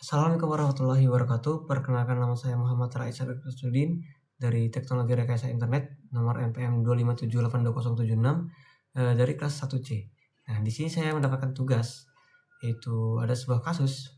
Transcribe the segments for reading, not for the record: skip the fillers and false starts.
Assalamualaikum warahmatullahi wabarakatuh. Perkenalkan, nama saya Muhammad Rais Sudin dari Teknologi Rekayasa Internet nomor NPM 257822076 dari kelas 1C. Nah, di sini saya mendapatkan tugas, yaitu ada sebuah kasus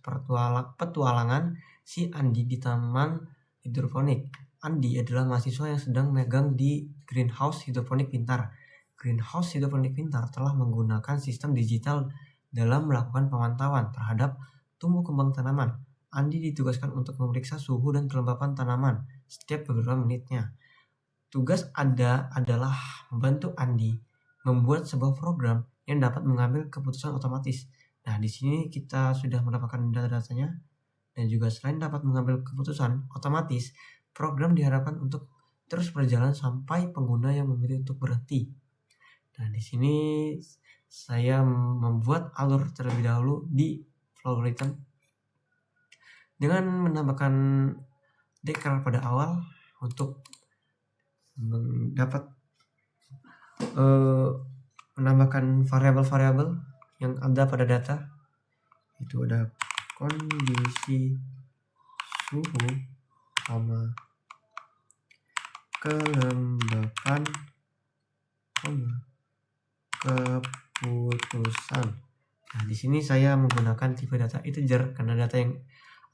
petualangan si Andi di taman hidroponik. Andi adalah mahasiswa yang sedang megang di greenhouse hidroponik pintar. Greenhouse hidroponik pintar telah menggunakan sistem digital dalam melakukan pemantauan terhadap tumbuh kembang tanaman. Andi ditugaskan untuk memeriksa suhu dan kelembapan tanaman setiap beberapa menitnya. Tugas adalah membantu Andi membuat sebuah program yang dapat mengambil keputusan otomatis. Nah, di sini kita sudah mendapatkan data-datanya, dan juga selain dapat mengambil keputusan otomatis, program diharapkan untuk terus berjalan sampai pengguna yang memilih untuk berhenti. Nah, di sini saya membuat alur terlebih dahulu di Flowrhythm dengan menambahkan declare pada awal untuk dapat menambahkan variabel-variabel yang ada pada data. Itu ada kondisi suhu, kelembapan, keputusan. Nah, di sini saya menggunakan tipe data integer karena data yang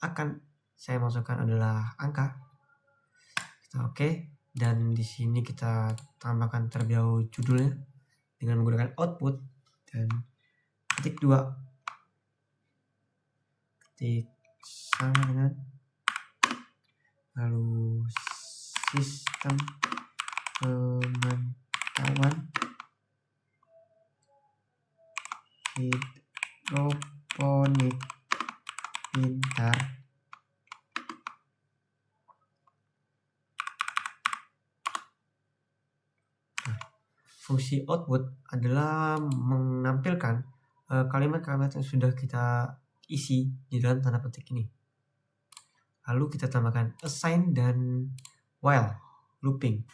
akan saya masukkan adalah angka. Oke, dan di sini kita tambahkan terlebih dahulu judulnya dengan menggunakan output dan ketik 2, ketik sama dengan lalu sistem pemantauan hidroponik pintar fungsi output adalah menampilkan kalimat-kalimat yang sudah kita isi di dalam tanda petik ini. Lalu kita tambahkan assign dan while looping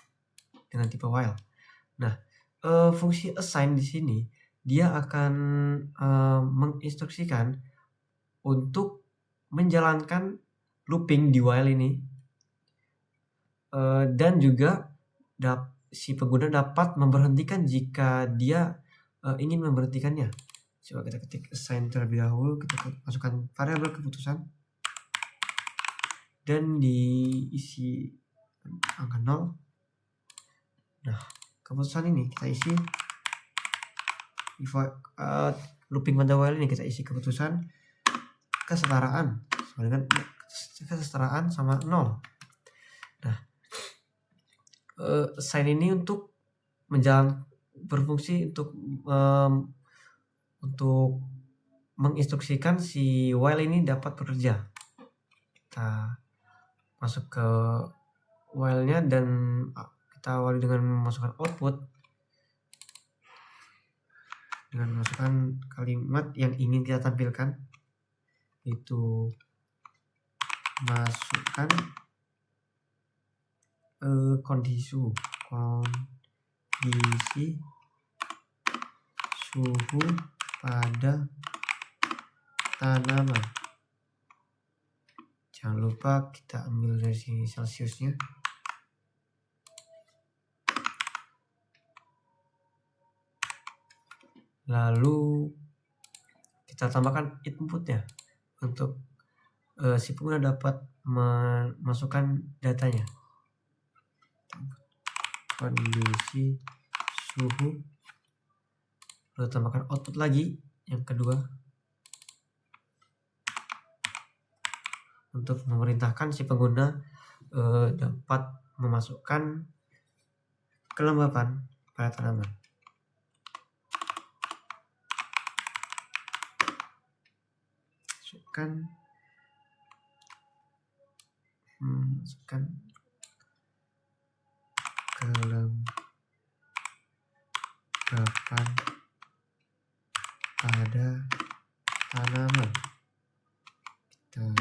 dengan tipe while. Nah, fungsi assign di sini dia akan menginstruksikan untuk menjalankan looping di while ini, dan juga si pengguna dapat memberhentikan jika dia ingin memberhentikannya. Coba kita ketik assign terlebih dahulu, kita masukkan variabel keputusan dan diisi angka 0. Nah, keputusan ini kita isi looping pada while ini kita isi keputusan kesetaraan sama 0. Nah, assign ini untuk berfungsi untuk menginstruksikan si while ini dapat bekerja. Kita masuk ke while-nya dan kita awali dengan memasukkan output dengan memasukkan kalimat yang ingin kita tampilkan, itu masukkan kondisi suhu pada tanaman. Jangan lupa kita ambil dari sini Celsiusnya. Lalu kita tambahkan inputnya untuk si pengguna dapat memasukkan datanya. Kondisi suhu, lalu tambahkan output lagi yang kedua untuk memerintahkan si pengguna dapat memasukkan kelembapan pada tanaman. Masukkan kelembapan pada tanaman. Kita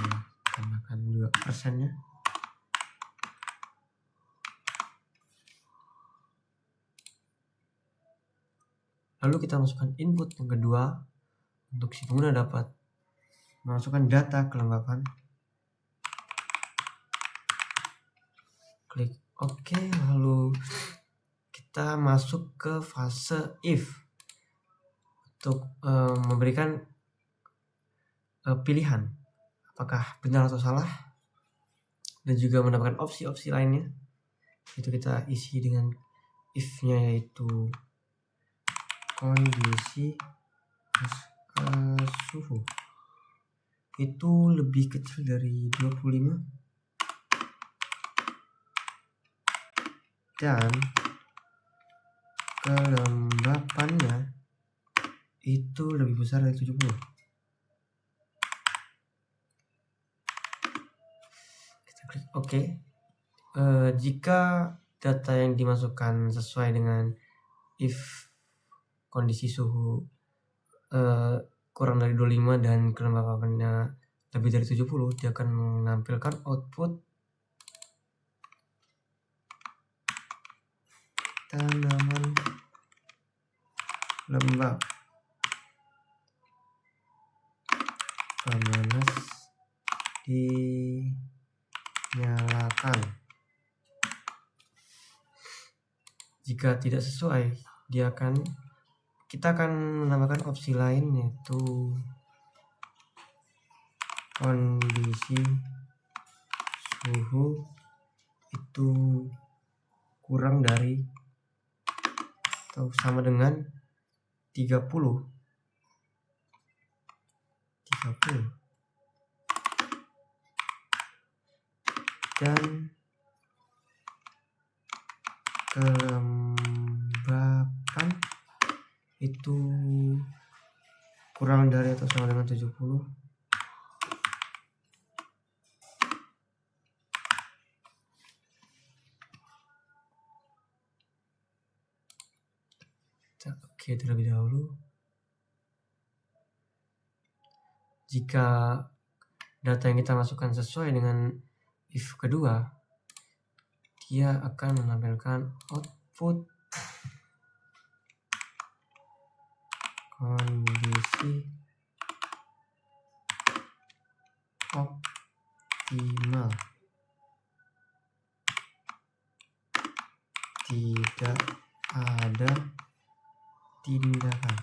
tambahkan 2%-nya. Lalu kita masukkan input yang kedua untuk si pengguna dapat memasukkan data kelembapan. Klik OK, lalu kita masuk ke fase if untuk memberikan pilihan apakah benar atau salah, dan juga mendapatkan opsi-opsi lainnya. Itu kita isi dengan if-nya, yaitu kondisi suhu itu lebih kecil dari 25 dan kelembapannya itu lebih besar dari 70. Kita klik OK. Jika data yang dimasukkan sesuai dengan if kondisi suhu kurang dari 25 dan kelembapannya lebih dari 70, dia akan menampilkan output tanaman lembab pemanas dinyalakan. Jika tidak sesuai, kita akan menambahkan opsi lain, yaitu kondisi suhu itu kurang dari atau sama dengan 30 dan kelembapan itu kurang dari atau sama dengan 70. Oke, terlebih dahulu, jika data yang kita masukkan sesuai dengan if kedua, dia akan menampilkan output kondisi optimal, tidak ada tindakan.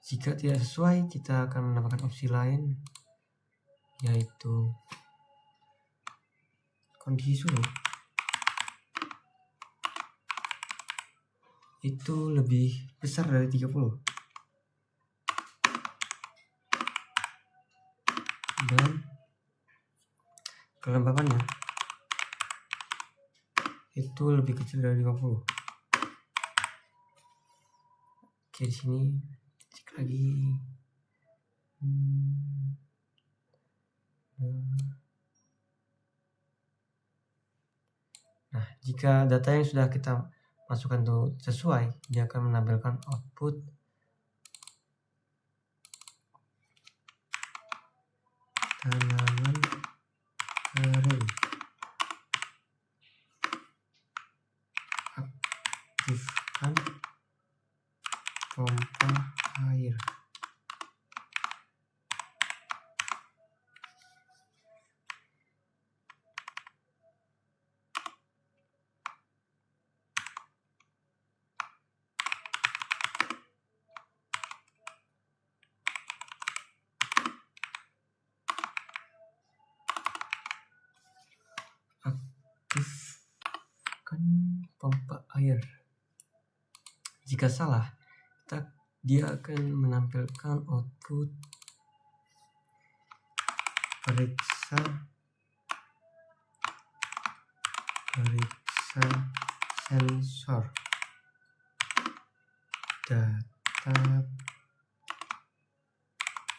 Jika tidak sesuai, kita akan menambahkan opsi lain, yaitu kondisi suhu itu lebih besar dari 30 dan kelembapannya itu lebih kecil dari 50. Oke, di sini cek lagi. Nah, jika data yang sudah kita masukkan itu sesuai, dia akan menampilkan output tanaman kering. Aktifkan pompa air. Aktifkan pompa air. Jika salah, dia akan menampilkan output periksa sensor data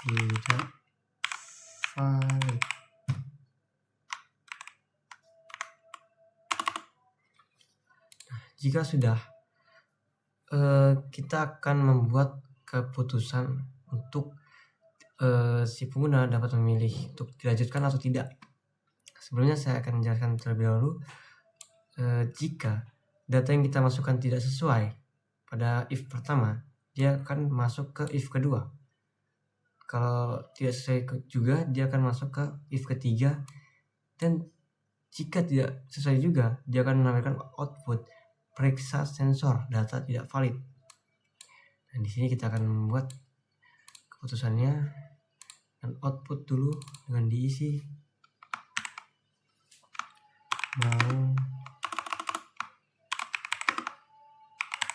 tidak valid. Jika sudah, kita akan membuat keputusan untuk si pengguna dapat memilih untuk dilanjutkan atau tidak. Sebelumnya saya akan menjelaskan terlebih dahulu, jika data yang kita masukkan tidak sesuai pada if pertama, dia akan masuk ke if kedua. Kalau tidak sesuai juga, dia akan masuk ke if ketiga, dan jika tidak sesuai juga, dia akan menampilkan output periksa sensor data tidak valid. Dan di sini kita akan membuat keputusannya, dan output dulu dengan diisi mau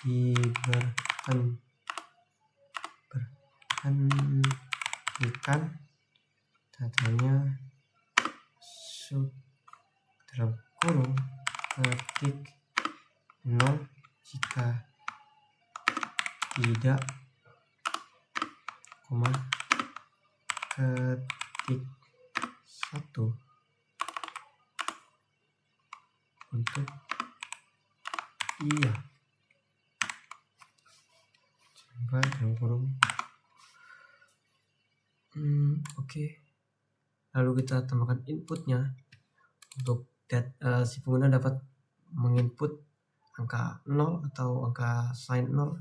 diberhentikan datanya dalam kurung ketik 0 jika tidak, ketik 1 untuk iya. Coba dalam kurung. Oke. Lalu kita tambahkan inputnya. Untuk si pengguna dapat menginput angka 0 atau angka sign 0.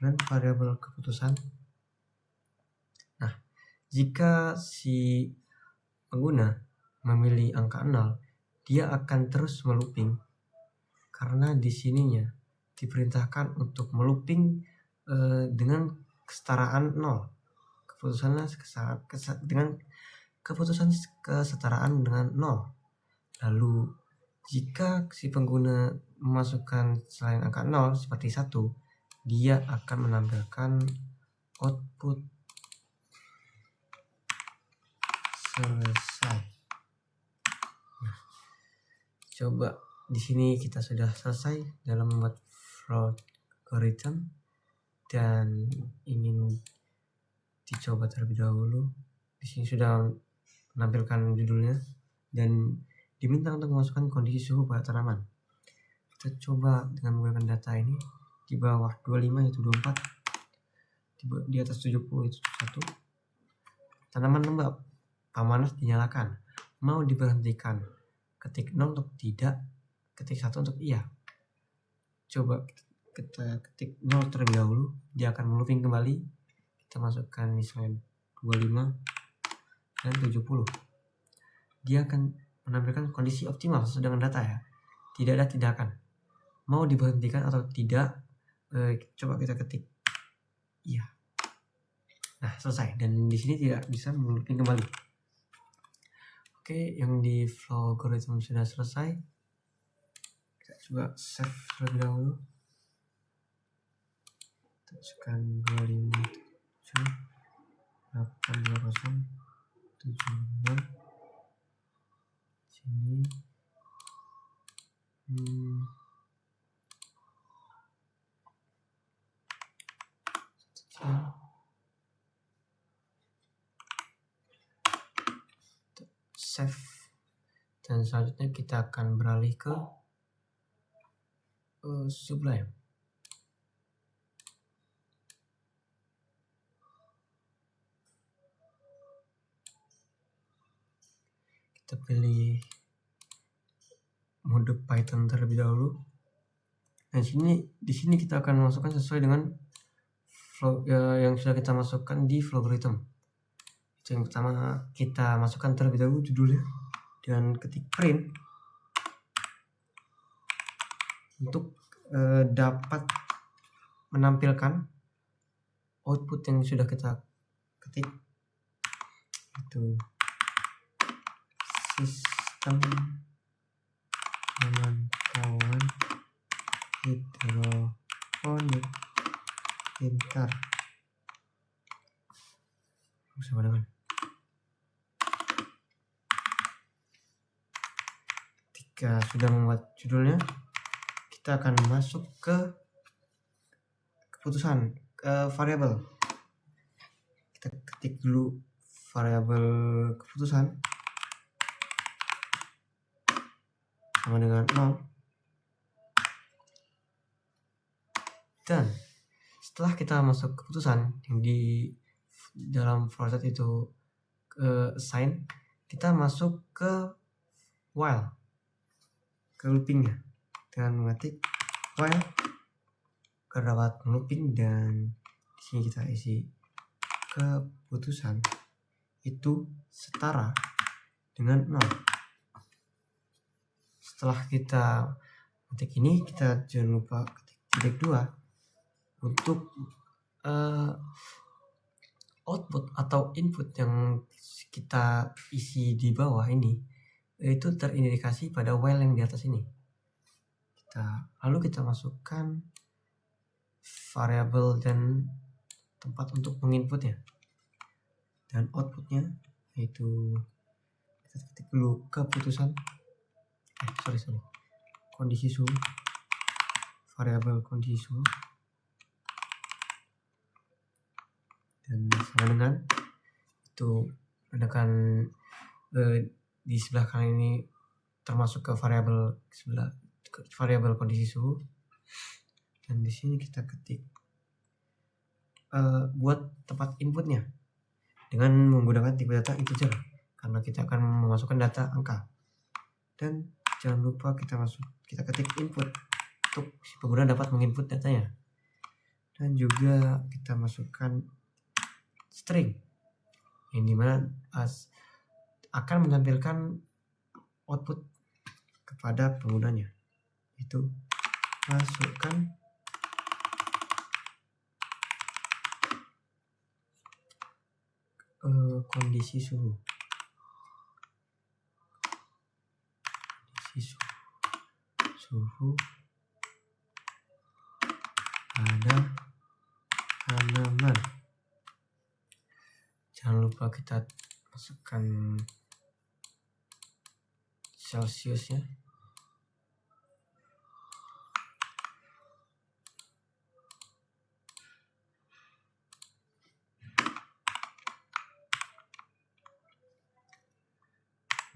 Dan variabel keputusan. Nah, jika si pengguna memilih angka 0, dia akan terus melooping, karena di sininya diperintahkan untuk melooping dengan kesetaraan 0. Keputusannya dengan keputusan kesetaraan dengan 0. Lalu jika si pengguna memasukkan selain angka 0 seperti 1, dia akan menampilkan output selesai. Nah, coba di sini kita sudah selesai dalam membuat flow algorithm dan ingin dicoba terlebih dahulu. Di sini sudah menampilkan judulnya dan diminta untuk memasukkan kondisi suhu pada tanaman. Kita coba dengan menggunakan data ini. Di bawah 25 yaitu 24, di atas 70 itu 1. Tanaman lembab, pamanas dinyalakan, mau diberhentikan, ketik 0 untuk tidak, ketik 1 untuk iya. Coba kita ketik 0 terlebih dahulu, dia akan melooping kembali. Kita masukkan misalnya 25 dan 70. Dia akan menampilkan kondisi optimal sesuai dengan data ya. Tidak ada tindakan. Mau diberhentikan atau tidak, coba kita ketik iya. Nah, selesai. Dan di sini tidak bisa melooping kembali. Oke, yang di flow algorithm sudah selesai. Kita coba save terlebih dahulu. Kita masukkan 257 82076 sini. Save, dan selanjutnya kita akan beralih ke Sublime. Kita pilih mode Python terlebih dahulu. Dan di sini kita akan masukkan sesuai dengan flow yang sudah kita masukkan di flow algorithm. Itu yang pertama, kita masukkan terlebih dahulu judulnya dan ketik print untuk dapat menampilkan output yang sudah kita ketik, itu sistem pemantauan hidroponik pintar bersama dengan. Ketika sudah membuat judulnya, kita akan masuk ke keputusan, ke variabel. Kita ketik dulu variabel keputusan sama dengan 0. Dan setelah kita masuk keputusan yang di dalam proses itu assign, kita masuk ke while, ke loopingnya, dengan mengetik while agar dapat looping, dan di sini kita isi keputusan itu setara dengan 0. Setelah kita ketik ini, kita jangan lupa ketik titik 2 untuk output atau input yang kita isi di bawah ini itu terindikasi pada while yang di atas ini. Lalu kita masukkan variabel dan tempat untuk menginputnya, dan outputnya yaitu kita ketik dulu keputusan kondisi suhu, variabel kondisi suhu, dan sama dengan itu menandakan di sebelah kanan ini termasuk ke variabel kondisi suhu, dan di sini kita ketik buat tempat inputnya dengan menggunakan tipe data integer karena kita akan memasukkan data angka. Dan jangan lupa kita ketik input untuk si pengguna dapat menginput datanya, dan juga kita masukkan string yang dimana akan menampilkan output kepada penggunanya. Itu masukkan kondisi suhu, pada tanaman. Jangan lupa kita masukkan Celsiusnya.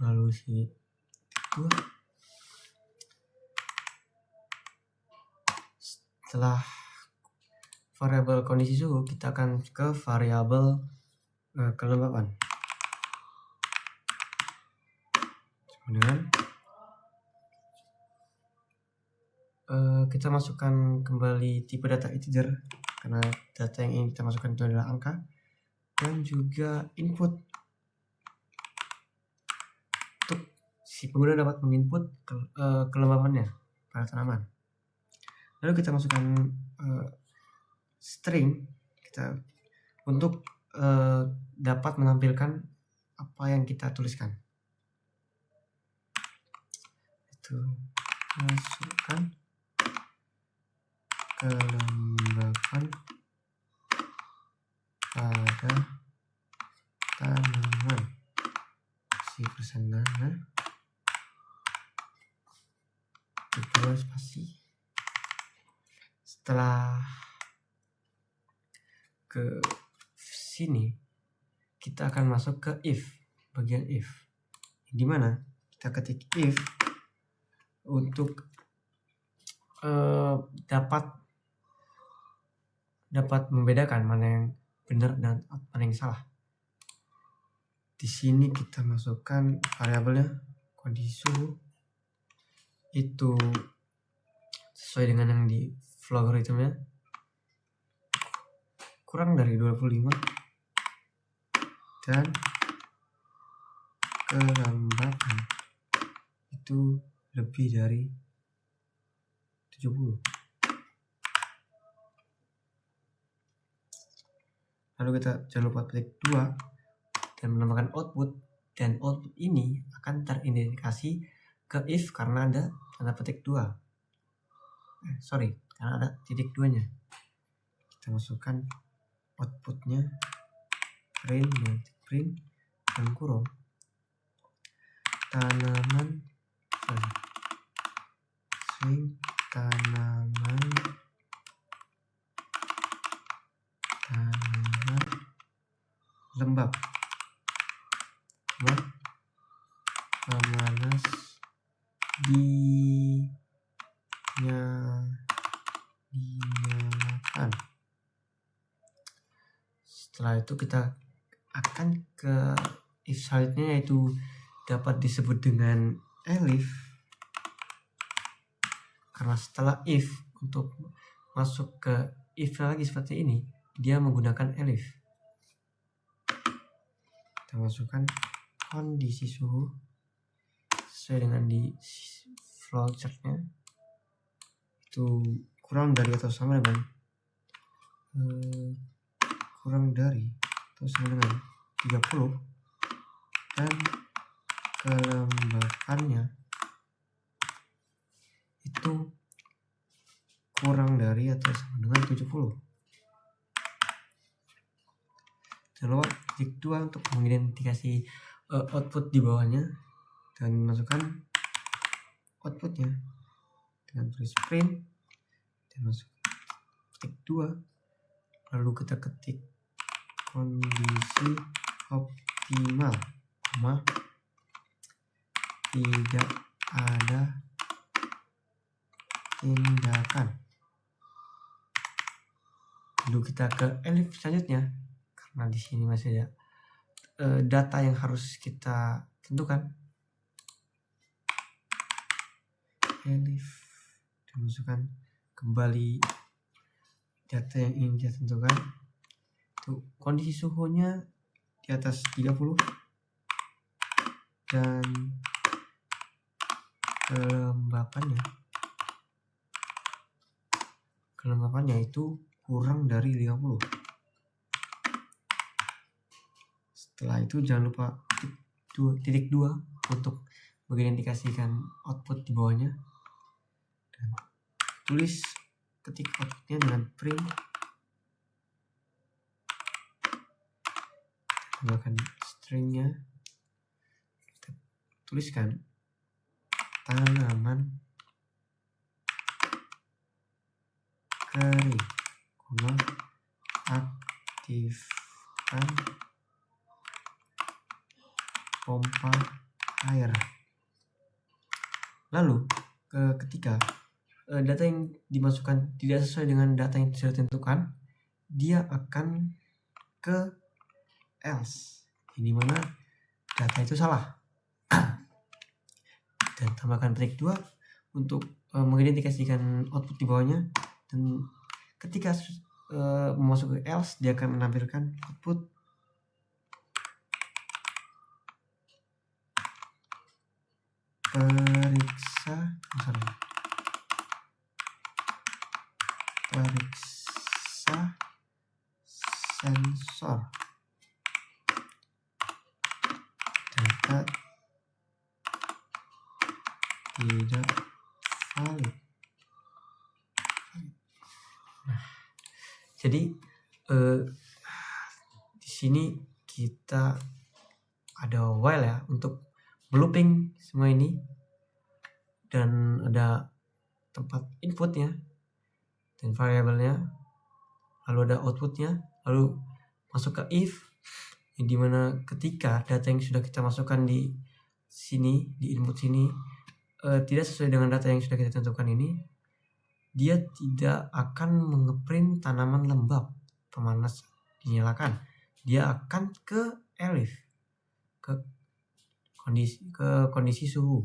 Lalu setelah variabel kondisi suhu, kita akan ke variabel kelembapan. Kemudian kita masukkan kembali tipe data integer karena data yang ingin kita masukkan itu adalah angka, dan juga input untuk si pengguna dapat menginput kelembapannya pada tanaman. Lalu kita masukkan string kita untuk dapat menampilkan apa yang kita tuliskan. Itu masukkan kelembapan pada tanaman si persenana kedua spasi. Setelah ke sini kita akan masuk ke bagian if, dimana kita ketik if untuk dapat membedakan mana yang benar dan mana yang salah. Di sini kita masukkan variabelnya kondisi suhu itu sesuai dengan yang di flow algoritmnya kurang dari 25, dan kelembapan itu lebih dari 70. Lalu kita jangan lupa ketik 2 dan menambahkan output, dan output ini akan terindikasi ke if karena ada tanda petik 2. Karena ada titik 2 nya. Kita masukkan outputnya print dan kurung tanaman lembab pemanas dinyalakan. Setelah itu kita akan ke if selanjutnya, yaitu dapat disebut dengan elif, karena setelah if untuk masuk ke if lagi seperti ini, dia menggunakan elif. Kita masukkan kondisi suhu sesuai dengan di flowchartnya, itu kurang dari atau sama dengan kurang dari atau sama dengan 30, dan kelembapannya itu kurang dari atau sama dengan 70. Jangan lupa klik 2 untuk mengidentifikasi output di bawahnya dan masukkan outputnya dengan tulis print dan masuk klik 2, lalu kita ketik kondisi optimal, tidak ada tindakan. Lalu kita ke elif selanjutnya, karena di sini masih ada data yang harus kita tentukan. Elif dan masukkan kembali data yang ingin kita tentukan. Itu kondisi suhunya di atas 30 dan kelembapannya itu kurang dari 50. Setelah itu jangan lupa titik 2 untuk mengidentifikasikan output di bawahnya dan tulis ketik outputnya dengan print, tambahkan stringnya, kita tuliskan tanaman kering, aktifkan pompa air. Lalu ketika data yang dimasukkan tidak sesuai dengan data yang sudah ditentukan, dia akan ke else, di mana data itu salah. Dan tambahkan titik 2 untuk mengidentifikasikan output di bawahnya, dan ketika masuk ke else, dia akan menampilkan output periksa sensor data tidak valid. Jadi di sini kita ada while ya untuk looping semua ini, dan ada tempat inputnya dan variabelnya, lalu ada outputnya, lalu masuk ke if, di mana ketika data yang sudah kita masukkan di sini, di input sini, tidak sesuai dengan data yang sudah kita tentukan ini, dia tidak akan mengeprint tanaman lembab pemanas dinyalakan. Dia akan ke elif, ke kondisi suhu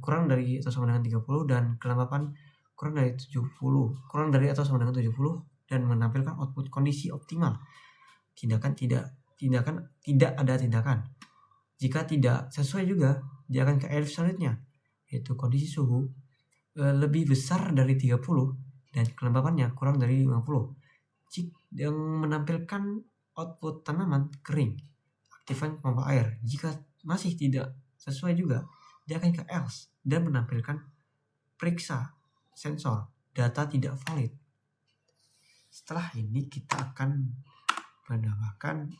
kurang dari atau sama dengan 30 dan kelembapan kurang dari atau sama dengan 70, dan menampilkan output kondisi optimal. Tidak ada tindakan. Jika tidak sesuai juga, dia akan ke elif selanjutnya, yaitu kondisi suhu lebih besar dari 30 dan kelembapannya kurang dari 50, yang menampilkan output tanaman kering, aktifkan pompa air. Jika masih tidak sesuai juga, dia akan ke else dan menampilkan periksa sensor data tidak valid. Setelah ini kita akan menambahkan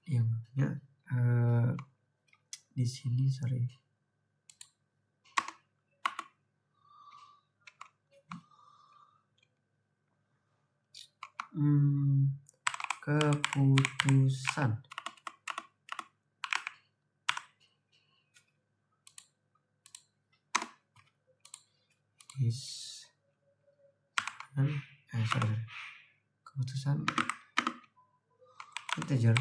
yang di sini keputusan. Keputusan integer.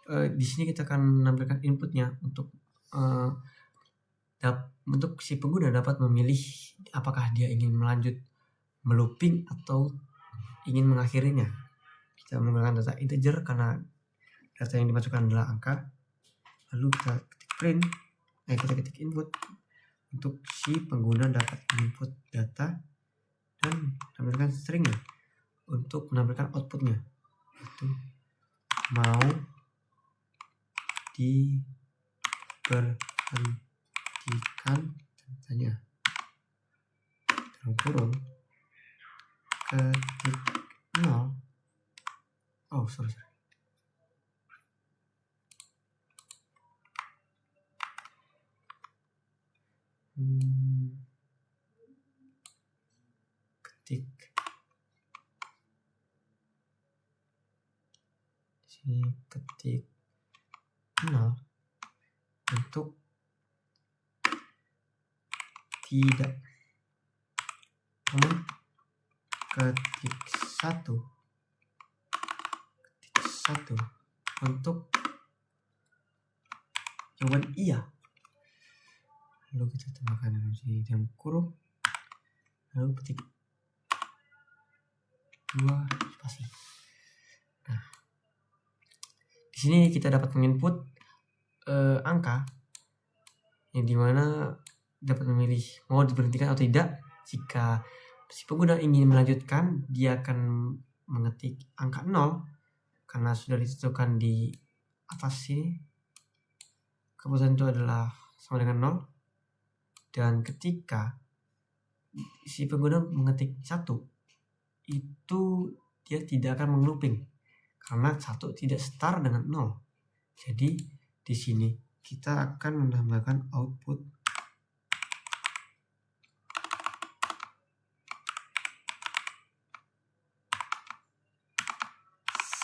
Di sini kita akan menampilkan inputnya untuk untuk si pengguna dapat memilih apakah dia ingin melanjut melooping atau ingin mengakhirinya. Kita menggunakan data integer karena data yang dimasukkan adalah angka. Lalu kita ketik print, kita ketik input untuk si pengguna dapat input data dan menampilkan stringnya untuk menampilkan outputnya, itu mau diberhentikan tanya dalam kurung ketik 0. Sorry. Ketik 0 untuk tidak, namun ketik 1 untuk jawaban iya. Lalu kita tambahkan di dalam kurung, lalu ketik 2 spasi. Nah, di sini kita dapat menginput angka yang dimana dapat memilih mau diberhentikan atau tidak. Jika si pengguna ingin melanjutkan, dia akan mengetik angka 0 karena sudah ditentukan di atas sini. Keputusan itu adalah sama dengan 0. Dan ketika si pengguna mengetik 1, itu dia tidak akan meng-looping karena 1 tidak setara dengan 0. Jadi di sini kita akan menambahkan output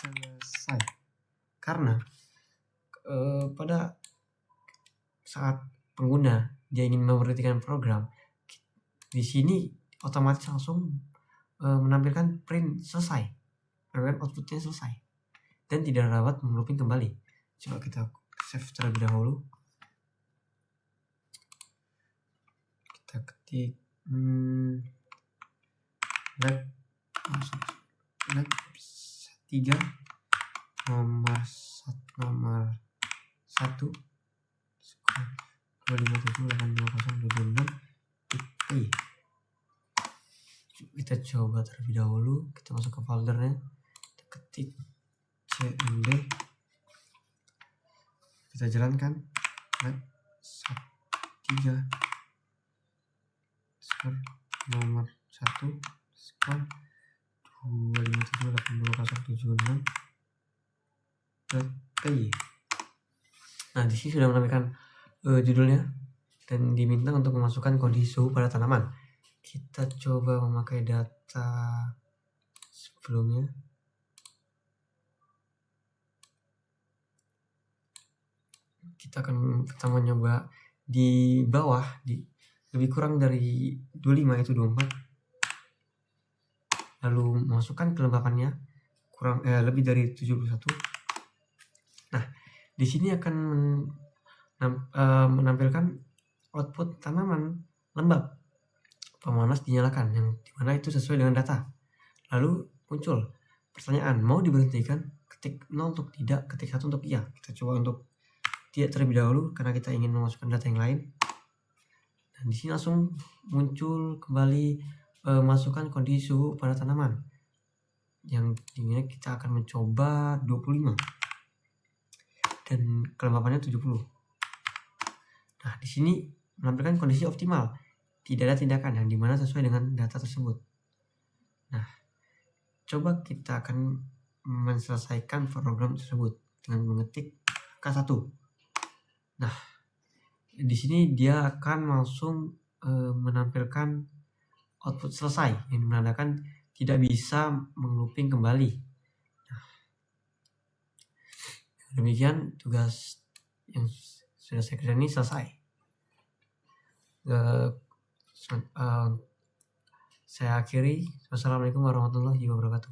selesai. Karena pada saat pengguna dia ingin memberhentikan program, di sini otomatis langsung menampilkan print selesai, menampilkan outputnya selesai dan tidak dapat meng-looping kembali. Coba kita save terlebih dahulu. Kita ketik lab 3 nomor 1 257822026 titik. Kita coba terlebih dahulu, kita masuk ke foldernya, kita ketik cmd, kita jalankan lab 3 nomor 1 257822076 titik. Nah, di sini sudah menampilkan judulnya dan diminta untuk memasukkan kondisi suhu pada tanaman. Kita coba memakai data sebelumnya. Kita akan pertama nyoba di bawah, di lebih kurang dari 25 itu 24. Lalu masukkan kelembapannya lebih dari 71. Nah, di sini akan menampilkan output tanaman lembab. Pemanas dinyalakan, yang dimana itu sesuai dengan data. Lalu muncul pertanyaan, mau diberhentikan? Ketik 0 untuk tidak, ketik 1 untuk iya. Kita coba untuk tidak terlebih dahulu karena kita ingin memasukkan data yang lain. Dan di sini langsung muncul kembali masukkan kondisi suhu pada tanaman. Yang dimana kita akan mencoba 25 dan kelembapannya 70. Nah, di sini menampilkan kondisi optimal. Tidak ada tindakan yang dimana sesuai dengan data tersebut. Nah, coba kita akan menyelesaikan program tersebut dengan mengetik angka 1. Nah, di sini dia akan langsung menampilkan output selesai yang menandakan tidak bisa meng-looping kembali. Nah, demikian tugas yang sudah saya kerjakan ini selesai. Saya akhiri. Wassalamualaikum warahmatullahi wabarakatuh.